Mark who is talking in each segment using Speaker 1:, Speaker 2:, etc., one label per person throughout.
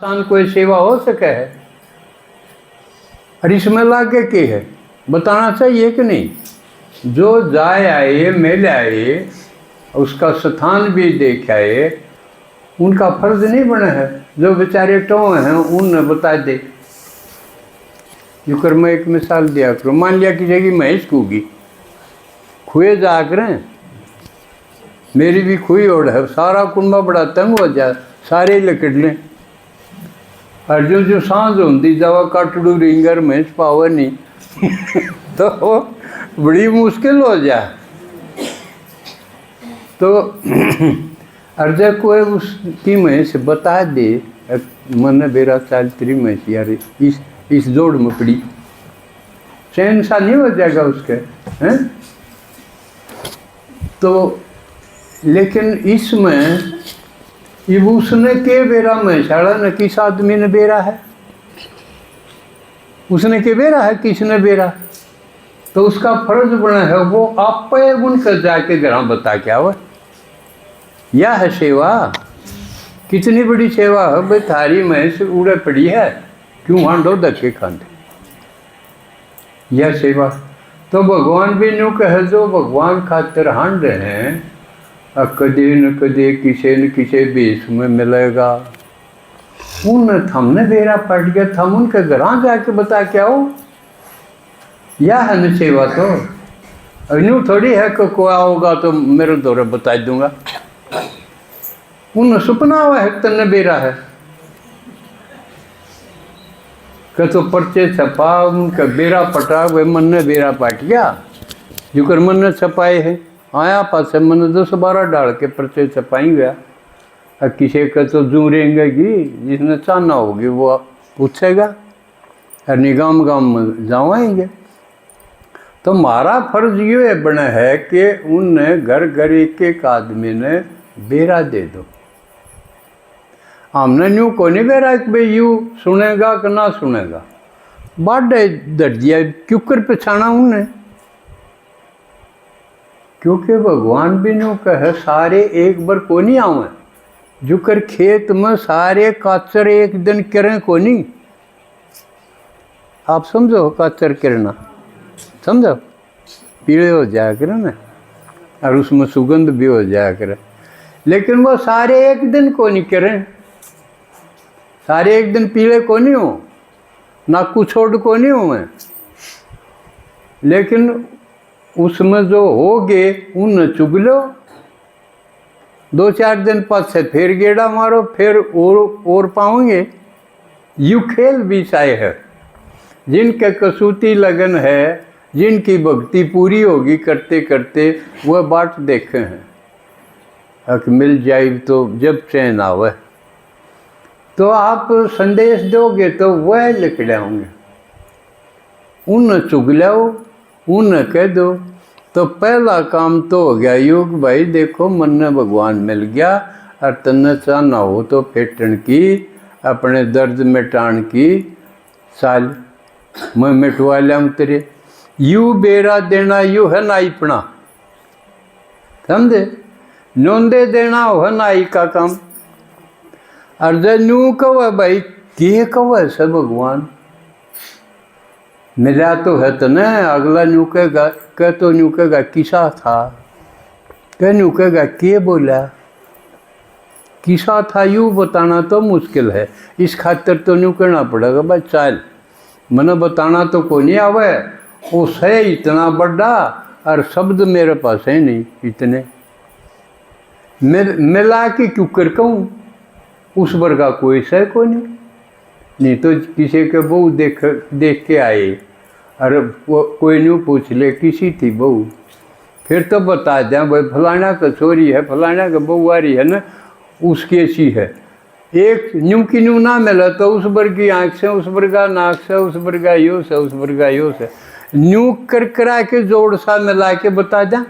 Speaker 1: आसान कोई सेवा हो सके है? और इसमें लागे के है बताना चाहिए कि नहीं? जो जाए आए मिल आए उसका स्थान भी देख आए, उनका फर्ज नहीं बना है। जो बेचारे टो हैं उन बता दे। जो कर मैं एक मिसाल दिया करो, मान लिया कि जगह महेश कूगी खुए जा कर, मेरी भी खुई ओढ़ है, सारा कुंबा बड़ा तंग हो जाए, सारे लकड़ लें। और जो सांझ होती दवा काटड़ू रिंगर में पावर नहीं तो बड़ी मुश्किल हो जाए। तो अर्जा कोई उसकी महेश बता दे, मन बेरा चाल तेरी महेश यार इस जोड़ में पड़ी, चैन सा नहीं हो जाएगा उसके हैं? तो लेकिन इसमें ये उसने के बेरा में शाड़ा न किस आदमी ने बेरा है, उसने के बेरा है, किसने बेरा, तो उसका फर्ज बना है वो आप उनकर जाके घर बता के आओ। यह है सेवा। कितनी बड़ी सेवा है भाई, थारी में से उड़े पड़ी है, क्यों हांडो धक्के खाते, यह सेवा। तो भगवान भी न्यू कहे जो भगवान खातिर हांड रहे हैं, कदे न कदे किसे न किसे बेस में मिलेगा। उन थमने बेरा पड़ गया, थम उनके घर जाके बता के आओ। यह है न सेवा। तो न्यू थोड़ी है कि कोई आओगा तो मेरे दौरे बता दूंगा। उन सपना हुआ है तन्ने बेरा है कि तो पर्चे छपा, उनका बेरा पटा, वे मन ने बेरा पाट गया। जो कर मन ने छपाए है आया पास मन 10-12 डाल के पर्चे छपाई गया। और किसी का तो जू रेंगेगी, जिसने चाहना होगी वो पूछेगा, और निगाम गाम में जावाएंगे। तो हमारा फर्ज ये बना है कि उनने घर घर एक आदमी ने बेरा दे दो। हमने न्यू को नहीं बेरा कि भाई यू सुनेगा कि ना सुनेगा, बाढ़ दर्जिया क्यों कर पछाना उन्हें, क्योंकि भगवान भी न्यू कहे सारे एक बार को नहीं आवे। जुकर खेत में सारे काचर एक दिन करें को नहीं। आप समझो काचर करना, समझो पीले हो जाया करे ना, और उसमें सुगंध भी हो जाया करे, लेकिन वो सारे एक दिन को नहीं करें। सारे एक दिन पीले को नहीं हो, नाकू छोड़ को नहीं हो मैं, लेकिन उसमें जो होगे उन चुग लो। 2-4 दिन पास फिर गेड़ा मारो, फिर और पाओगे। यू खेल भी साए है। जिनके कसूती लगन है, जिनकी भक्ति पूरी होगी करते करते, वह बाट देखे हैं। हक मिल जाए तो जब चैन आवे, तो आप संदेश दोगे तो वह लिखड़े होंगे। उन चुग लो, उन कह दो, तो पहला काम तो हो गया युग भाई। देखो मन ने भगवान मिल गया, और तन्ने चाहना हो तो फेटन की, अपने दर्द मिटान की साल मैं मिटवा लिया तेरे। यू बेरा देना यू है नाईपना, समझे? नोंदे देना हो नाई का काम। और जो न्यू कहो भाई के कहो से भगवान मिला तो है तो न, अगला न्यू कहेगा, कह तो न्यू कहेगा किसा था, कह न्यू कहेगा के बोला, किसा था यूँ बताना तो मुश्किल है। इस खातिर तो न्यू कहना पड़ेगा भाई चल मैंने बताना तो कोई नहीं आवे, उस है इतना बड़ा और शब्द मेरे पास है नहीं इतने, मिला के क्यों कर कहूँ, उस वर्ग का कोई सह को नहीं तो किसी के बहू देख के आए, अरे कोई न्यू पूछ ले किसी थी बहू, फिर तो बता दें भाई फलाना का छोरी है, फलाना का बहू आ रही है ना, उसकी ऐसी है। एक न्यू की न्यू ना मिला तो उस वर्ग की आँख से, उस वर्ग का नाक से, उस वर्ग का यो से, उस वर्ग का यो से, न्यू कर करा के जोड़ सा मिला के बता दें।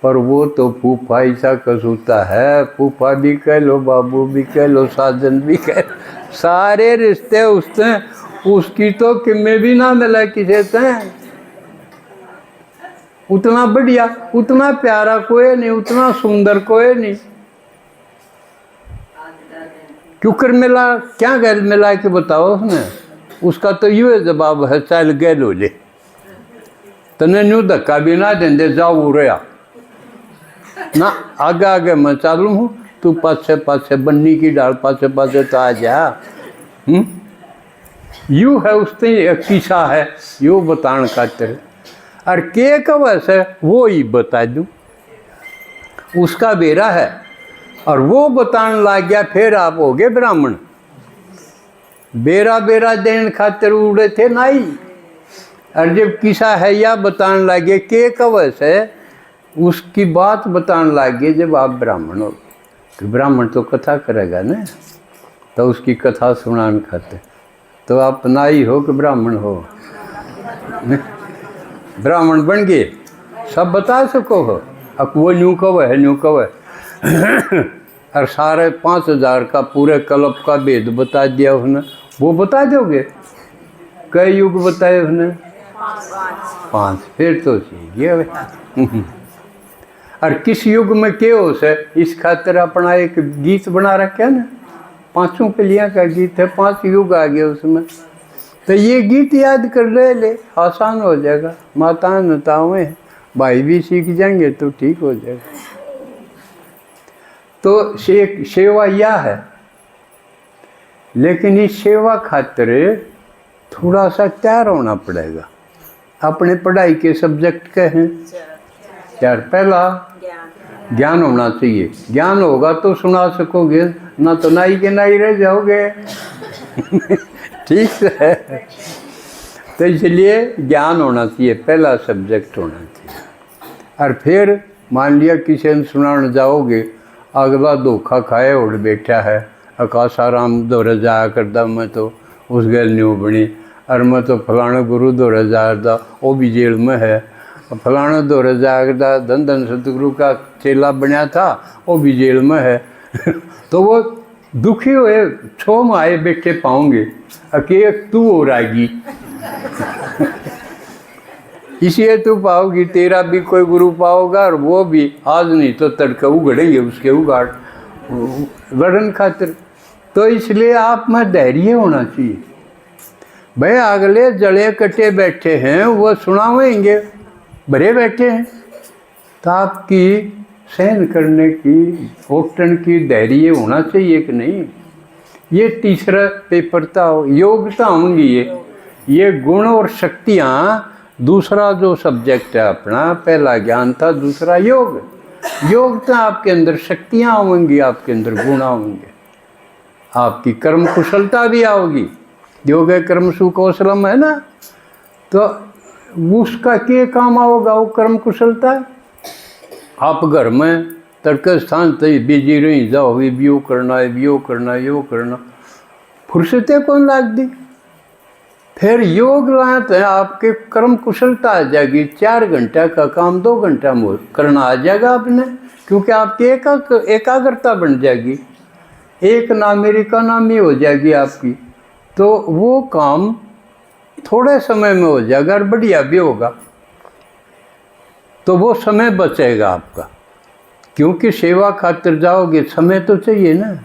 Speaker 1: पर वो तो फूफा ऐसा कसूता है, फूफा भी कह लो, बाबू भी कह लो, साजन भी कह लो, सारे रिश्ते उससे, उसकी तो किम्मे भी ना मिला किसे से। उतना बढ़िया, उतना प्यारा कोई नहीं, उतना सुंदर कोई नहीं। क्यों कर मिला, क्या गैल मिला के बताओ उसने। उसका तो ये जवाब है, चल गैल हो ले, तने न्यू धक्का भी ना देंदे, जाओ उड़या ना, आगे आगे मैं चालू हूँ, तू पाछे पाछे बन्नी की डाल पाछे पाछे तो आ जा। यू है उसने एक किस्सा है, यू बतान खातिर, और के कब ऐसे वो ही बता दूँ, उसका बेरा है और वो बताने लग गया, फिर आप हो गए ब्राह्मण। बेरा बेरा देने खातिर उड़े थे नाई, और जब किस्सा है या बताने लगे के कब ऐसे, उसकी बात बताने लगे जब आप ब्राह्मण हो। तो ब्राह्मण तो कथा करेगा ना, तो उसकी कथा सुनाने खातिर तो आप नाई हो कि ब्राह्मण हो, ब्राह्मण बन गए, सब बता सको हो। अब वो न्यू कब है, न्यू कब है, और सारे 5000 का पूरे कल्प का भेद बता दिया उसने, वो बता दोगे। कई युग बताए उसने, 5, फिर तो ठीक है। और किस युग में क्या हो से, इस खातिर अपना एक गीत बना रखा है ना, 5 कलियां का गीत है, 5 युग आ गए उसमें। तो ये गीत याद कर ले, आसान हो जाएगा। माता नतावें भाई भी सीख जाएंगे तो ठीक हो जाएगा। तो सेवा यह है, लेकिन इस सेवा खातिर थोड़ा सा तैयार होना पड़ेगा। अपने पढ़ाई के सब्जेक्ट के हैं 4। पहला ज्ञान होना चाहिए, ज्ञान होगा तो सुना सकोगे, ना तो नाई के नाई रह जाओगे। ठीक है, तो इसलिए ज्ञान होना चाहिए, पहला सब्जेक्ट होना चाहिए। और फिर मान लिया किसी ने सुनाने जाओगे, अगला धोखा खाए उड़ बैठा है, आकाशाराम दौरे जाया करता, मैं तो उस गैल न्यू बनी, और मैं तो फलाना गुरु दौरे जाया था, वो भी जेल में है, फलाना दौरे जाया करता, धन धन सतगुरु का चेला बनया था, वो भी जेल में है। तो वो दुखी हुए 6 माए बैठे पाओगे, अकेले तू हो रागी। इसलिए तू पाओगी, तेरा भी कोई गुरु पाओगा, और वो भी आज नहीं तो तड़का उगड़ेंगे उसके उगाड़ गढ़न खातिर। तो इसलिए आप में धैर्य होना चाहिए। भाई अगले जड़े कटे बैठे हैं, वो सुनावेंगे, भरे बैठे हैं, तो आपकी सहन करने की, ओटन की धैर्य होना चाहिए कि नहीं। ये तीसरा पेपरता हो, योग्यता होंगी, ये गुण और शक्तियाँ। दूसरा जो सब्जेक्ट है अपना, पहला ज्ञान था, दूसरा योग। योग्यता आपके अंदर, शक्तियाँ होंगी आपके अंदर, गुण होंगे, आपकी कर्म कुशलता भी आओगी। योग कर्म सुकौशलम है ना, तो उसका क्या काम आओगा वो कर्म कुशलता। आप घर में तड़के स्थान तय बिजी रही जाओ, ये भी करना है, यो करना है, यो करना, फुर्सतें कौन लाग दी। फिर योग लाते हैं, आपके कर्म कुशलता आ जाएगी। 4 घंटा का काम 2 घंटा में करना आ जाएगा आपने, क्योंकि आपकी एकाग्रता बन जाएगी, एक नामेरी का नामी हो जाएगी आपकी। तो वो काम थोड़े समय में हो जाएगा और बढ़िया भी होगा, तो वो समय बचेगा आपका। क्योंकि सेवा खातिर जाओगे, समय तो चाहिए ना,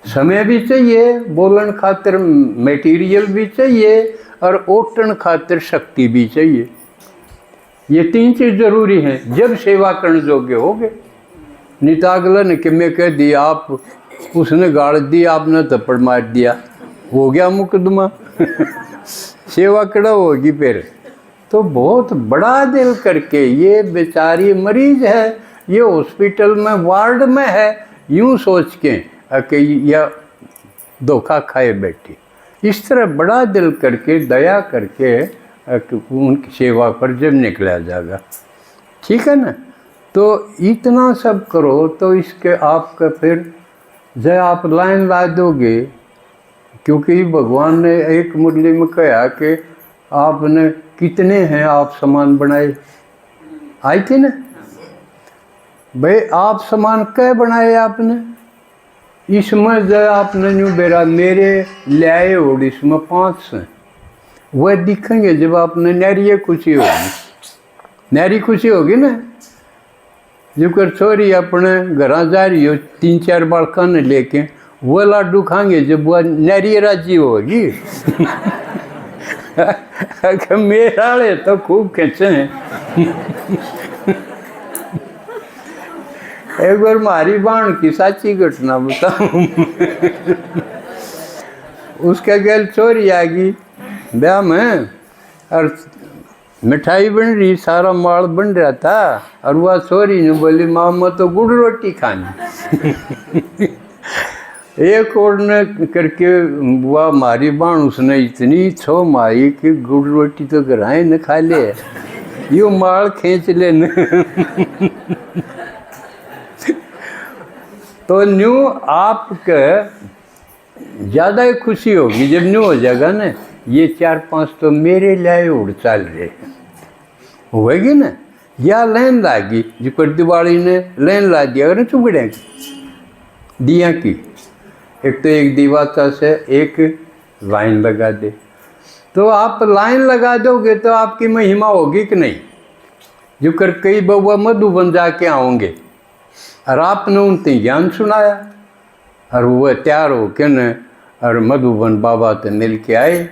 Speaker 1: समय भी चाहिए, बोलन खातिर मटेरियल भी चाहिए, और ओटन खातिर शक्ति भी चाहिए। ये 3 चीज़ जरूरी हैं जब सेवा करने जोगे होगे। नितागलन कि मैं कह दिया, आप उसने गाड़ दी, आपने थप्पड़ मार दिया, हो गया मुकदमा। सेवा कड़ा होगी फिर। तो बहुत बड़ा दिल करके, ये बेचारी मरीज है, ये हॉस्पिटल में वार्ड में है, यूं सोच के कि यह धोखा खाए बैठी, इस तरह बड़ा दिल करके, दया करके उनकी सेवा पर जब निकला जाएगा। ठीक है ना। तो इतना सब करो तो इसके आपका फिर जब आप लाइन ला दोगे, क्योंकि भगवान ने एक मुरली में कहा कि आपने कितने हैं आप समान बनाए, आई थी ना भाई। आप समान क्या बनाए आपने, इसमें जब आपने न्यू बेरा मेरे लाए हो, इसमें 5 हैं, वह दिखेंगे जब आपने नैरिय खुशी होगी, नैरी खुशी होगी ना। जो कर छोरी अपने घर जा रही हो 3-4 बालका ने लेके, वो लाडू खाएंगे जब वो नारी राजी होगी। मेरा ले तो खूब खींचे हैं। एक बार मारी बाण की साची घटना बताऊं। उसके गल चोरी आ गई ब्याह में, और मिठाई बन रही, सारा माल बन रहा था, और वह चोरी ने बोली मामा तो गुड़ रोटी खानी। एक और ने करके वह मारी बाण उसने इतनी छो मारी कि गुड़ रोटी तो घराए न खा ले, यो माल खींच ले न। तो न्यू आपके ज़्यादा ही खुशी होगी जब न्यू हो जाएगा ना, ये 4-5 तो मेरे लिए उड़ चल रहे होगी ना, या लाइन लागी जो पर दिवाली ने लाइन ला दिया अगर चुगड़े दिया की, एक तो एक दीवाता से एक लाइन लगा दे, तो आप लाइन लगा दोगे तो आपकी महिमा होगी कि नहीं। जो कर कई बउआ मधुबन जाके आओगे और आपने उनसे ज्ञान सुनाया और वह तैयार हो के न और मधुबन बाबा से मिल के आए,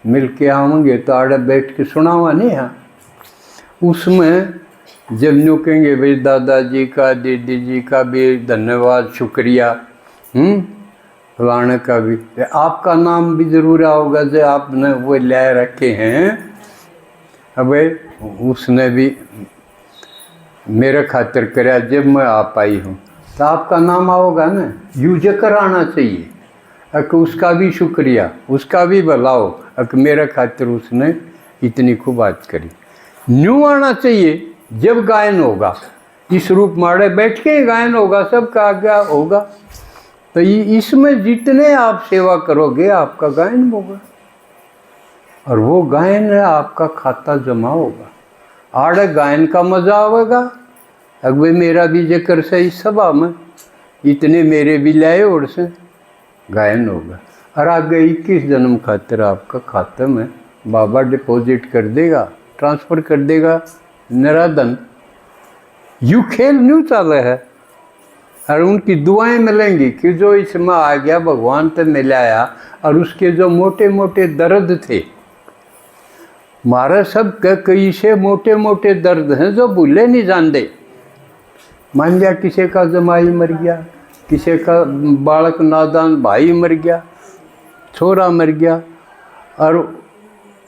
Speaker 1: मिल के आवेंगे तो आड़े बैठ के सुनावा नहीं। हाँ, उसमें जब न्यू कहेंगे भाई दादाजी का दीदी जी का भी धन्यवाद शुक्रिया, फलाने का भी, आपका नाम भी ज़रूर आओगा जो आपने वो ले रखे हैं। अब उसने भी मेरे खातिर कराया जब मैं आप आई हूँ, तो आपका नाम आओगा ना, यूज कर आना चाहिए। अक उसका भी शुक्रिया, उसका भी भला हो, अक मेरे खातिर उसने इतनी खूब बात करी। न्यू आना चाहिए जब गायन होगा, इस रूप माड़े बैठ के गायन होगा, सबका आज्ञा होगा, तो इसमें जितने आप सेवा करोगे आपका गायन होगा, और वो गायन है आपका खाता जमा होगा। आड़े गायन का मजा आवेगा, अगवे मेरा भी जिक्र से इस सभा में इतने मेरे भी लाए और से गायन होगा, और आगे 21 जन्म खातिर आपका खाते में बाबा डिपॉजिट कर देगा, ट्रांसफ़र कर देगा निराधन। यू खेल न्यू चाले है, और उनकी दुआएं मिलेंगी कि जो इसमें आ गया भगवान से मिलाया, और उसके जो मोटे मोटे दर्द थे, मारे सब के कई से मोटे मोटे दर्द हैं जो भूले नहीं जानते। मान लिया किसी का जमाई मर गया, किसी का बालक नादान भाई मर गया, छोरा मर गया, और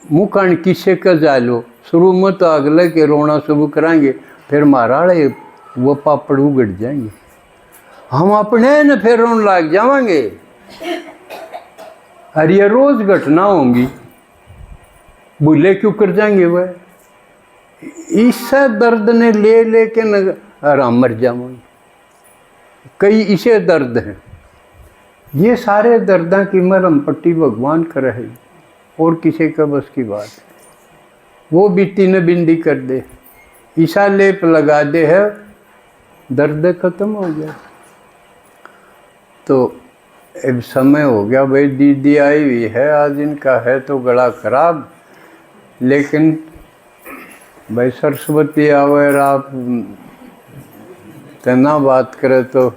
Speaker 1: मुकान किसी का जालो, शुरू में तो अगले के रोना शुरू कराएंगे, फिर महाराड़े वो पापड़ उगड़ जाएंगे, हम अपने न फिर रोन लाग जाएंगे। और ये रोज घटना होंगी, भूले क्यों कर जाएंगे वह, इससे दर्द ने ले लेके न आराम मर जाएंगे। कई इसे दर्द हैं, ये सारे दर्दा की मरहम पट्टी भगवान कर रहे, और किसी का बस की बात है। वो बीती न बिंदी कर दे, ईसा लेप लगा दे है, दर्द खत्म हो गया। तो अब समय हो गया भाई, दीदी आई हुई है आज, इनका है तो गला खराब, लेकिन भाई सरस्वती आवे और आप तना बात करे तो